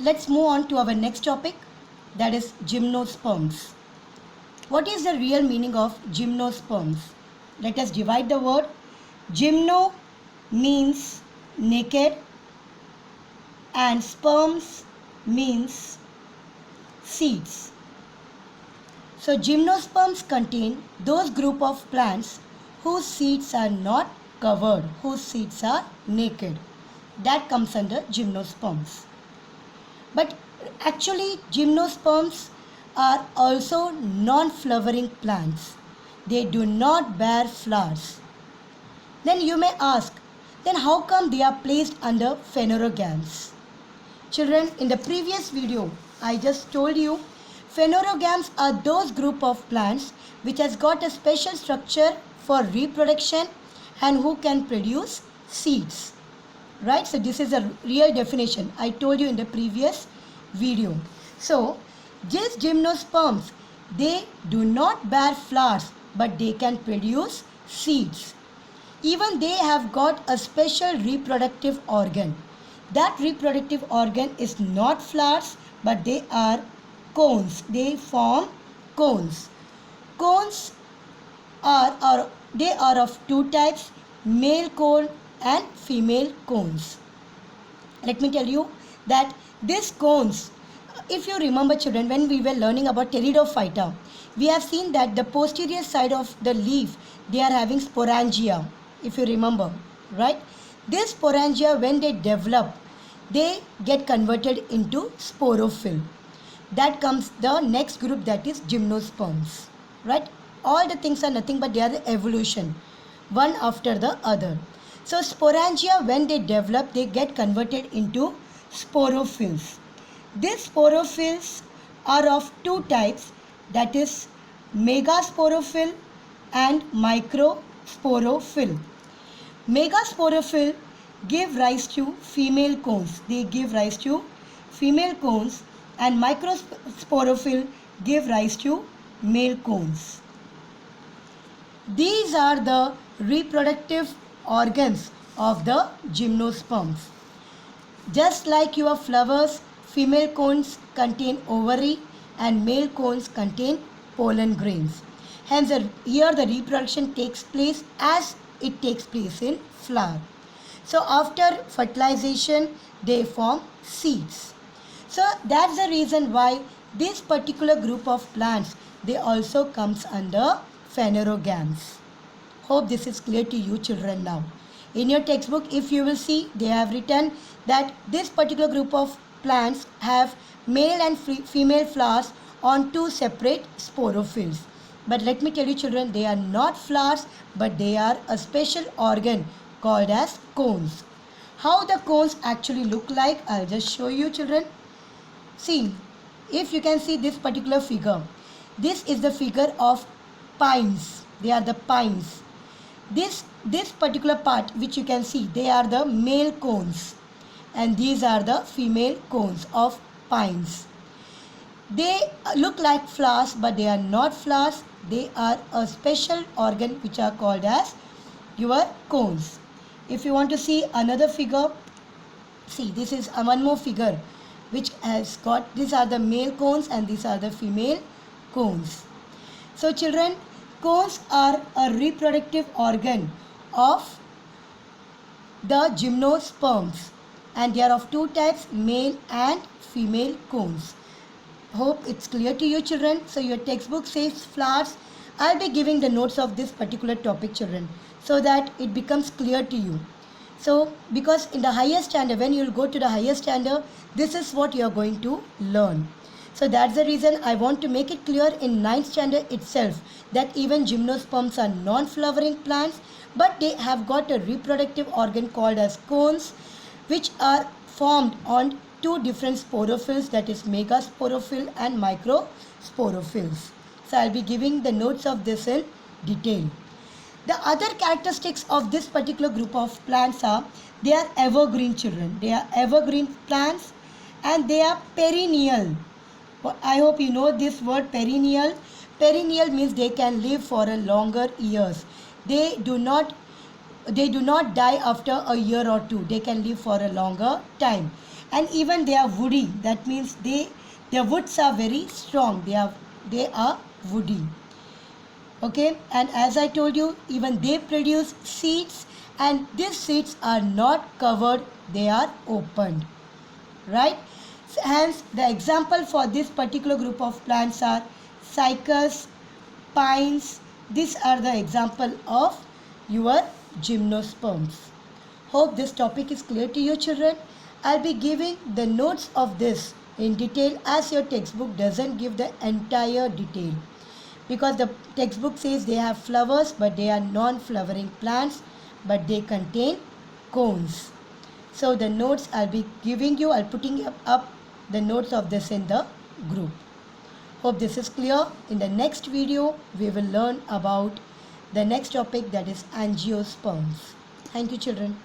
let's move on to our next topic, that is gymnosperms. What is the real meaning of gymnosperms? Let us divide the word. Gymno means naked and sperms means seeds. So gymnosperms contain those group of plants whose seeds are not covered, whose seeds are naked. That comes under gymnosperms. But actually gymnosperms are also non-flowering plants. They do not bear flowers. Then you may ask, then how come they are placed under phanerogams? Children, in the previous video, I just told you, phanerogams are those group of plants which has got a special structure for reproduction and who can produce seeds. Right? So this is a real definition I told you in the previous video. So these gymnosperms, they do not bear flowers but they can produce seeds. Even they have got a special reproductive organ. That reproductive organ is not flowers but they are cones. They form cones. Cones are of two types, male cone and female cones. Let me tell you that these cones, if you remember children, when we were learning about Pteridophyta, we have seen that the posterior side of the leaf, they are having sporangia, if you remember, right? This sporangia, when they develop, they get converted into sporophyll. That comes the next group, that is gymnosperms, right? All the things are nothing but they are the evolution, one after the other. So sporangia, when they develop, they get converted into sporophylls. These sporophylls are of two types, that is megasporophyll and microsporophyll. Megasporophyll give rise to female cones. They give rise to female cones, and microsporophyll give rise to male cones. These are the reproductive organs of the gymnosperms. Just like your flowers, female cones contain ovary and male cones contain pollen grains. Hence, here the reproduction takes place as it takes place in flower. So, after fertilization, they form seeds. So, that's the reason why this particular group of plants, they also comes under phanerogams. Hope this is clear to you children now. In your textbook, if you will see, they have written that this particular group of plants have male and female flowers on two separate sporophylls. But let me tell you children, they are not flowers but they are a special organ called as cones. How the cones actually look like, I'll just show you children. See, if you can see this particular figure, this is the figure of pines. They are the pines. This particular part which you can see, they are the male cones and these are the female cones of pines. They look like flowers but they are not flowers. They are a special organ which are called as your cones. If you want to see another figure, see this is one more figure which has got, these are the male cones and these are the female cones. So children, cones are a reproductive organ of the gymnosperms and they are of two types, male and female cones. Hope it's clear to you children. So your textbook says flowers. I'll be giving the notes of this particular topic children so that it becomes clear to you. So because in the higher standard, when you will go to the higher standard, this is what you are going to learn. So that's the reason I want to make it clear in 9th standard itself that even gymnosperms are non-flowering plants but they have got a reproductive organ called as cones which are formed on two different sporophylls, that is megasporophyll and microsporophylls. So I'll be giving the notes of this in detail. The other characteristics of this particular group of plants are they are evergreen children. They are evergreen plants and they are perennial. I hope you know this word perennial. Perennial means they can live for a longer years. They do not die after a year or two. They can live for a longer time. and even they are woody. That means their woods are very strong. They are woody. Okay, and as I told you, even they produce seeds, and these seeds are not covered, they are opened, right? Hence the example for this particular group of plants are cycas, pines. These are the example of your gymnosperms. Hope this topic is clear to you, children. I'll be giving the notes of this in detail, as your textbook doesn't give the entire detail, because the textbook says they have flowers but they are non-flowering plants, but they contain cones. So the notes I'll be giving you, I'll putting up the notes of this in the group. Hope this is clear. In the next video we will learn about the next topic, that is angiosperms. Thank you, children.